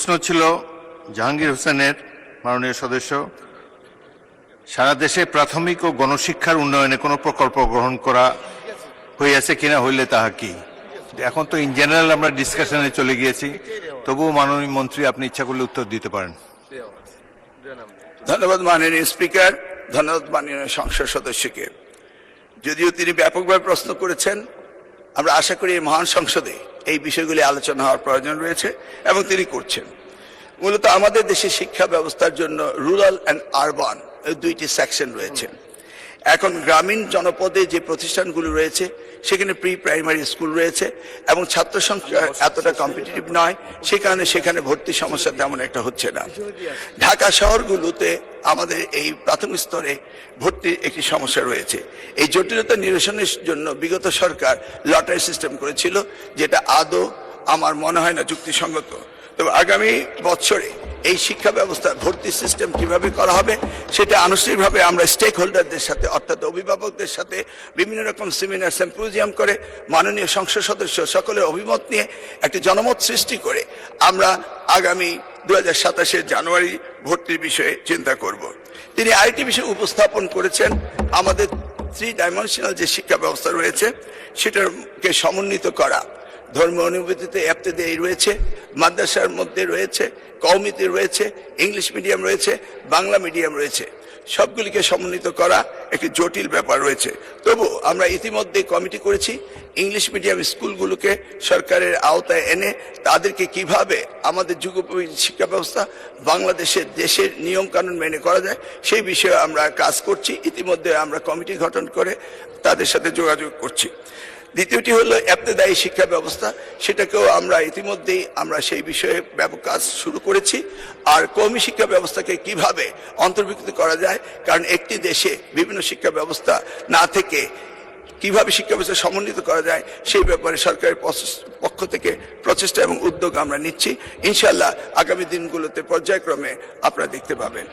প্রশ্ন ছিল জাহাঙ্গীর হোসেনের, মাননীয় সদস্য, সারা দেশে প্রাথমিক ও গণশিক্ষার উন্নয়নে কোনো প্রকল্প গ্রহণ করা হইয়াছে কিনা, হইলে তাহা কি? এখন তো ইন জেনারেল আমরা ডিসকাশনে চলে গিয়েছি, তবুও মাননীয় মন্ত্রী আপনি ইচ্ছা করলে উত্তর দিতে পারেন। ধন্যবাদ মাননীয় স্পিকার, ধন্যবাদ মাননীয় সংসদ সদস্যকে। যদিও তিনি ব্যাপকভাবে প্রশ্ন করেছেন, আমরা আশা করি এই মহান সংসদে এই বিষয়গুলি আলোচনা হওয়ার প্রয়োজন রয়েছে এবং তিনি করছেন। মূলত আমাদের দেশে শিক্ষা ব্যবস্থার জন্য রুরাল অ্যান্ড আরবান দুইটি সেকশন রয়েছে। এখন গ্রামীণ জনপদে যে প্রতিষ্ঠানগুলো রয়েছে সেখানে প্রি প্রাইমারি স্কুল রয়েছে এবং ছাত্র সংখ্যা এতটা কম্পিটিটিভ নয়, সে কারণে সেখানে ভর্তি সমস্যা তেমন একটা হচ্ছে না। ঢাকা শহরগুলোতে আমাদের এই প্রাথমিক স্তরে ভর্তির একটি সমস্যা রয়েছে। এই জটিলতা নিরসনের জন্য বিগত সরকার লটারি সিস্টেম করেছিল, যেটা আদৌ আমার মনে হয় না যুক্তিসঙ্গত। তবে আগামী বছরে এই শিক্ষা ব্যবস্থা ভর্তি সিস্টেম কিভাবে করা হবে সেটা আনুষ্ঠানিকভাবে আমরা স্টেক হোল্ডারদের সাথে, অর্থাৎ অভিভাবকদের সাথে বিভিন্ন রকম সেমিনার সিম্পোজিয়াম করে মাননীয় সংসদ সদস্য সকলের অভিমত নিয়ে একটি জনমত সৃষ্টি করে আমরা আগামী 2027 জানুয়ারি ভর্তির বিষয়ে চিন্তা করব। তিনি আরেকটি বিষয় উপস্থাপন করেছেন, আমাদের 3 ডাইমেনশনাল যে শিক্ষা ব্যবস্থা রয়েছে সেটাকে সমন্বিত করা। ধর্ম অনুভূতিতে এফতেদায়ী রয়েছে, মাদ্রাসার মধ্যে রয়েছে, কওমিতে রয়েছে, ইংলিশ মিডিয়াম রয়েছে, বাংলা মিডিয়াম রয়েছে, সবগুলিকে সমন্বিত করা একটি জটিল ব্যাপার রয়েছে। তবু আমরা ইতিমধ্যে কমিটি করেছি ইংলিশ মিডিয়াম স্কুলগুলোকে সরকারের আওতায় এনে তাদেরকে কিভাবে আমাদের যুগোপযোগী শিক্ষা ব্যবস্থা বাংলাদেশের দেশের নিয়ম কানুন মেনে করা যায় সেই বিষয়ে আমরা কাজ করছি। ইতিমধ্যে আমরা কমিটি গঠন করে তাদের সাথে যোগাযোগ করছি। দ্বিতীয়টি হলো এফতেদায়ী শিক্ষা ব্যবস্থা, সেটাকেও আমরা ইতিমধ্যেই আমরা সেই বিষয়ে ব্যাপক কাজ শুরু করেছি। আর কওমি শিক্ষা ব্যবস্থাকে কিভাবে অন্তর্ভুক্ত করা যায়, কারণ একটি দেশে বিভিন্ন শিক্ষা ব্যবস্থা না থেকে কিভাবে শিক্ষা ব্যবস্থা সমন্বিত করা যায় সেই ব্যাপারে সরকারের পক্ষ থেকে প্রচেষ্টা এবং উদ্যোগ আমরা নিচ্ছি। ইনশাআল্লাহ আগামী দিনগুলোতে পর্যায়ক্রমে আপনারা দেখতে পাবেন।